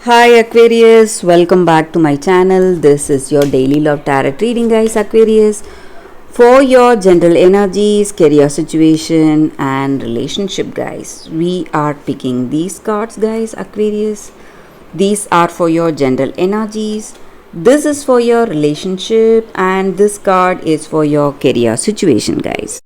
Hi Aquarius, welcome back to my channel. This is your daily love tarot reading, guys. Aquarius, for your general energies, career situation, and relationship, guys. We are picking these cards, guys. Aquarius, these are for your general energies. This is for your relationship, and this card is for your career situation, guys.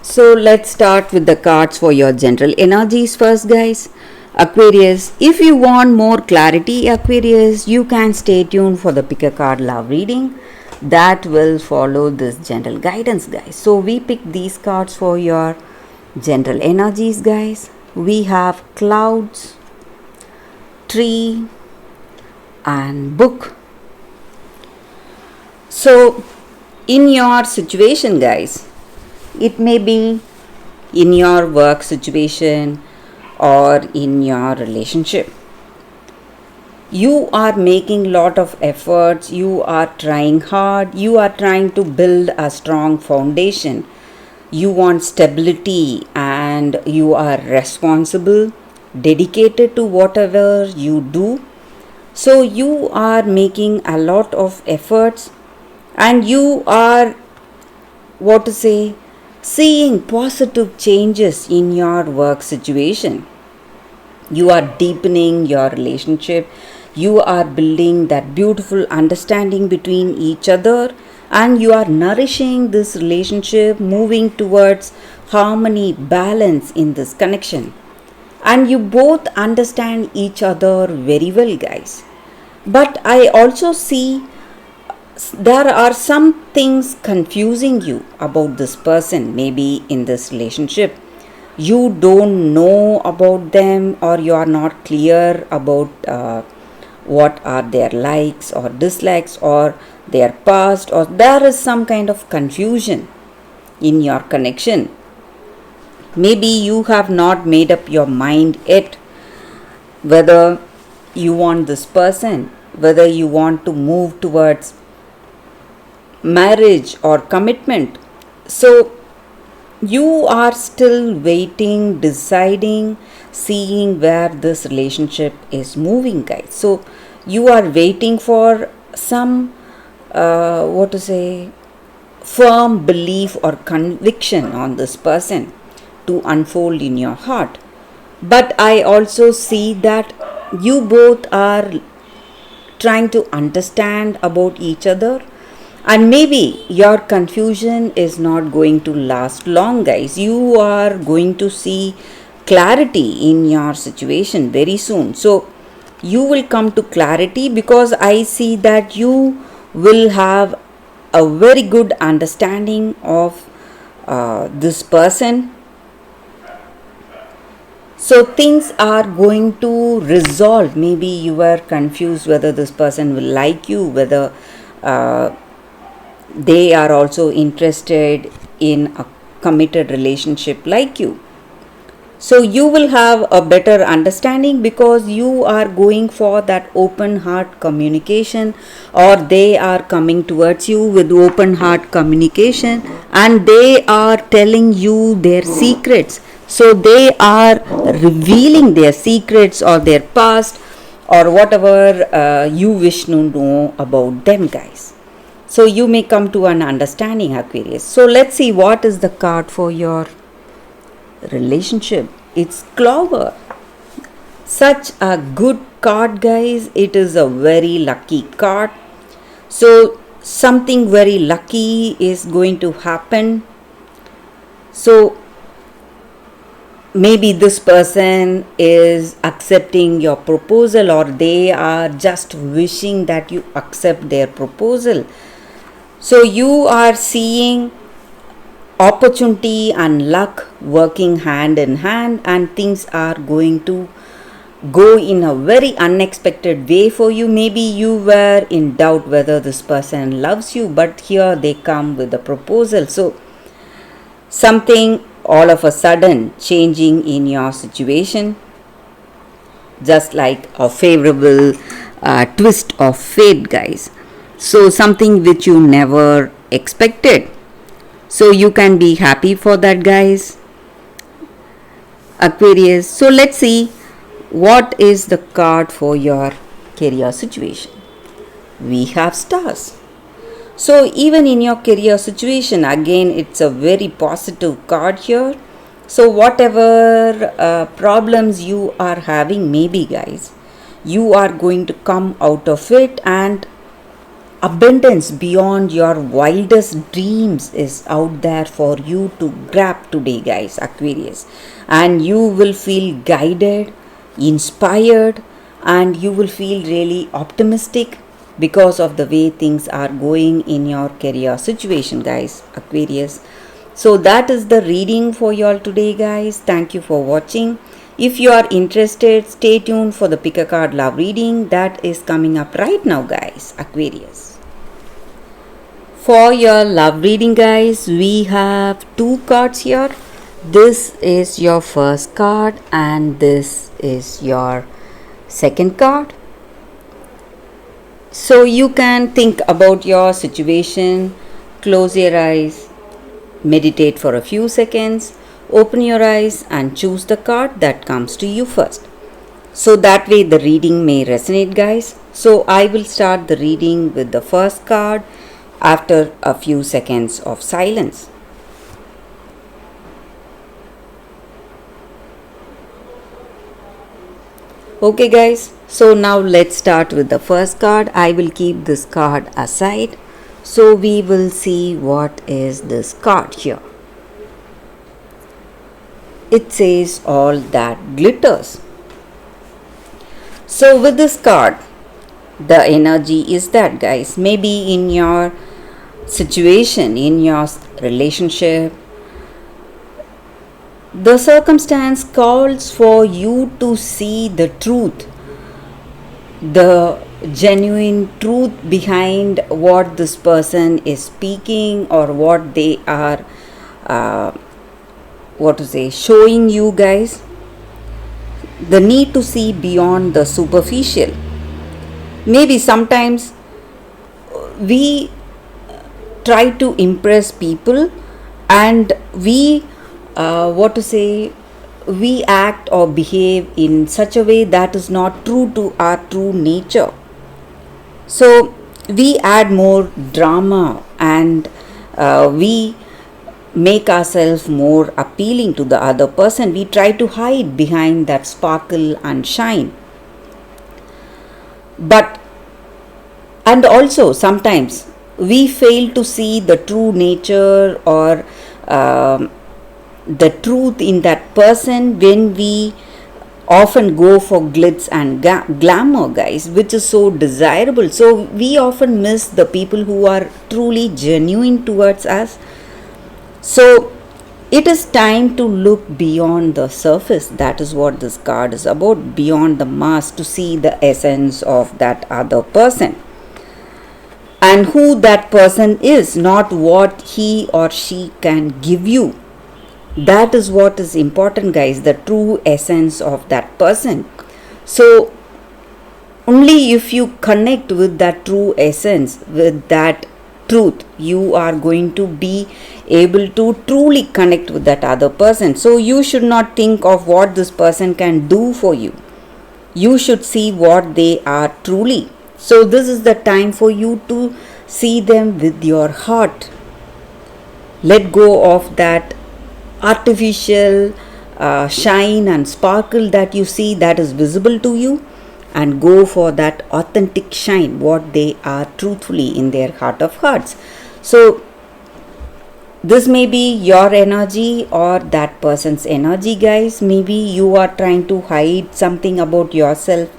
So let's start with the cards for your general energies first, guys. Aquarius, if you want more clarity, Aquarius, you can stay tuned for the pick a card love reading that will follow this general guidance, guys. So we pick these cards for your general energies, guys. We have clouds, tree, and book. So in your situation, guys, it may be in your work situation or in your relationship. You are making lot of efforts, you are trying hard, you are trying to build a strong foundation. You want stability and you are responsible, dedicated to whatever you do. So you are making a lot of efforts and you are seeing positive changes in your work situation. You are deepening your relationship, you are building that beautiful understanding between each other, and you are nourishing this relationship, moving towards harmony, balance in this connection, and you both understand each other very well, guys. But I also see there are some things confusing you about this person, maybe in this relationship. You don't know about them, or you are not clear about what are their likes or dislikes or their past, or there is some kind of confusion in your connection. Maybe you have not made up your mind yet whether you want this person, whether you want to move towards marriage or commitment. So you are still waiting, deciding, seeing where this relationship is moving, guys. So you are waiting for some firm belief or conviction on this person to unfold in your heart. But I also see that you both are trying to understand about each other, and maybe your confusion is not going to last long, guys. You are going to see clarity in your situation very soon. So you will come to clarity, because I see that you will have a very good understanding of this person. So things are going to resolve. Maybe you were confused whether this person will like you, whether they are also interested in a committed relationship like you. So you will have a better understanding, because you are going for that open heart communication, or they are coming towards you with open heart communication, and they are telling you their secrets. So they are revealing their secrets or their past, or whatever you wish to know about them, guys. So you may come to an understanding, Aquarius. So let's see what is the card for your relationship. It's Clover. Such a good card, guys. It is a very lucky card. So something very lucky is going to happen. So maybe this person is accepting your proposal, or they are just wishing that you accept their proposal. So you are seeing opportunity and luck working hand in hand, and things are going to go in a very unexpected way for you. Maybe you were in doubt whether this person loves you, but here they come with a proposal. So something all of a sudden changing in your situation, just like a favorable twist of fate, guys. So something which you never expected. So you can be happy for that, guys. Aquarius. So let's see what is the card for your career situation? We have stars. So, even in your career situation, again, it's a very positive card here. So, whatever problems you are having, maybe, guys, you are going to come out of it, and abundance beyond your wildest dreams is out there for you to grab today, guys, Aquarius. And you will feel guided, inspired, and you will feel really optimistic because of the way things are going in your career situation, guys, Aquarius. So that is the reading for you all today, guys. Thank you for watching. If you are interested, stay tuned for the pick a card love reading that is coming up right now, guys, Aquarius. For your love reading, guys, we have two cards here. This is your first card and this is your second card. So you can think about your situation, close your eyes, meditate for a few seconds, open your eyes and choose the card that comes to you first. So that way the reading may resonate, guys. So I will start the reading with the first card after a few seconds of silence. Okay, guys, so now let's start with the first card. I will keep this card aside. So we will see what is this card here. It says all that glitters. So with this card, the energy is that, guys, maybe in your situation, in your relationship, the circumstance calls for you to see the truth, the genuine truth behind what this person is speaking or what they are showing you, guys. The need to see beyond the superficial. Maybe sometimes we try to impress people and we we act or behave in such a way that is not true to our true nature. So we add more drama and we make ourselves more appealing to the other person. We try to hide behind that sparkle and shine. And also sometimes we fail to see the true nature or the truth in that person when we often go for glitz and glamour, guys, which is so desirable. So we often miss the people who are truly genuine towards us. So it is time to look beyond the surface. That is what this card is about, beyond the mask, to see the essence of that other person and who that person is, not what he or she can give you. That is what is important, guys, the true essence of that person. So only if you connect with that true essence, with that truth, you are going to be able to truly connect with that other person. So you should not think of what this person can do for you. You should see what they are truly. So this is the time for you to see them with your heart. Let go of that artificial shine and sparkle that you see that is visible to you, and go for that authentic shine, what they are truthfully in their heart of hearts. So this may be your energy or that person's energy, guys. Maybe you are trying to hide something about yourself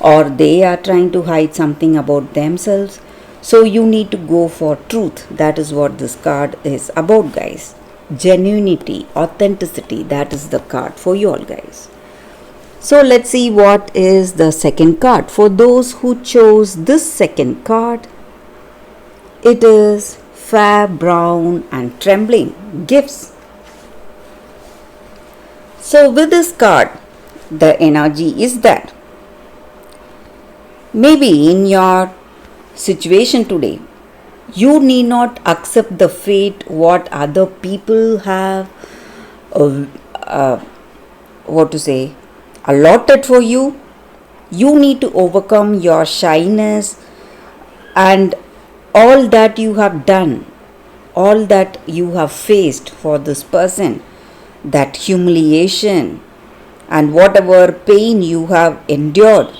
or they are trying to hide something about themselves. So you need to go for truth. That is what this card is about, guys. Genuinity, authenticity, that is the card for you all, guys. So let's see what is the second card. For those who chose this second card, it is fair, brown and trembling gifts. So with this card, the energy is that maybe in your situation today, you need not accept the fate what other people have allotted for you. You need to overcome your shyness and all that you have done, all that you have faced for this person, that humiliation and whatever pain you have endured.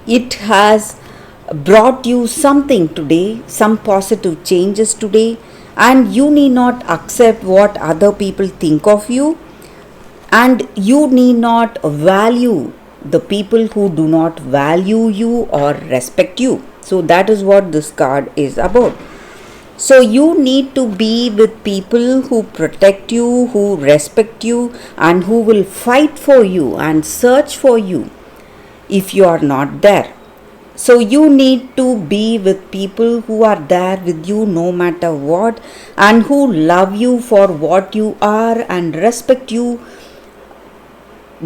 It has brought you something today, some positive changes today, and you need not accept what other people think of you, and you need not value the people who do not value you or respect you. So, that is what this card is about. So, you need to be with people who protect you, who respect you, and who will fight for you and search for you if you are not there. So, you need to be with people who are there with you no matter what, and who love you for what you are and respect you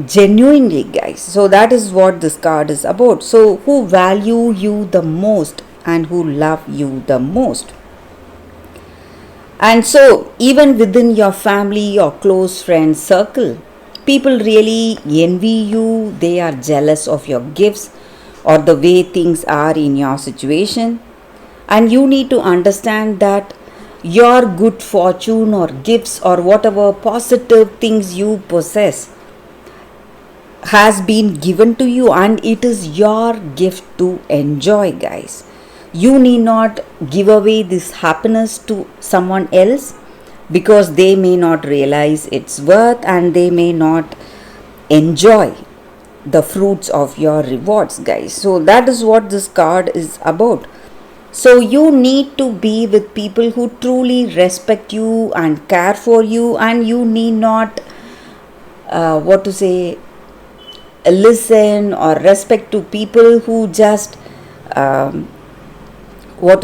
genuinely, guys. So that is what this card is about. So who value you the most and who love you the most. And so even within your family or close friend circle, people really envy you. They are jealous of your gifts or the way things are in your situation, and you need to understand that your good fortune or gifts or whatever positive things you possess has been given to you, and it is your gift to enjoy, guys. You need not give away this happiness to someone else, because they may not realize its worth and they may not enjoy the fruits of your rewards, guys. So that is what this card is about. So you need to be with people who truly respect you and care for you, and you need not listen or respect to people who just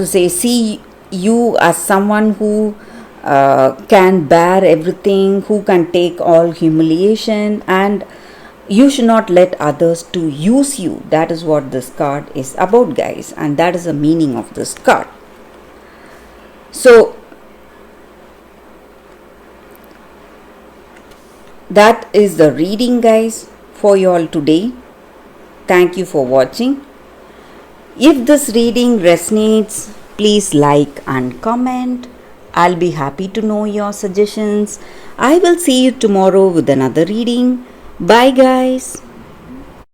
see you as someone who can bear everything, who can take all humiliation, and you should not let others to use you. That is what this card is about, guys, and that is the meaning of this card. So that is the reading, guys, for you all today. Thank you for watching. If this reading resonates, please like and comment. I'll be happy to know your suggestions. I will see you tomorrow with another reading. Bye, guys.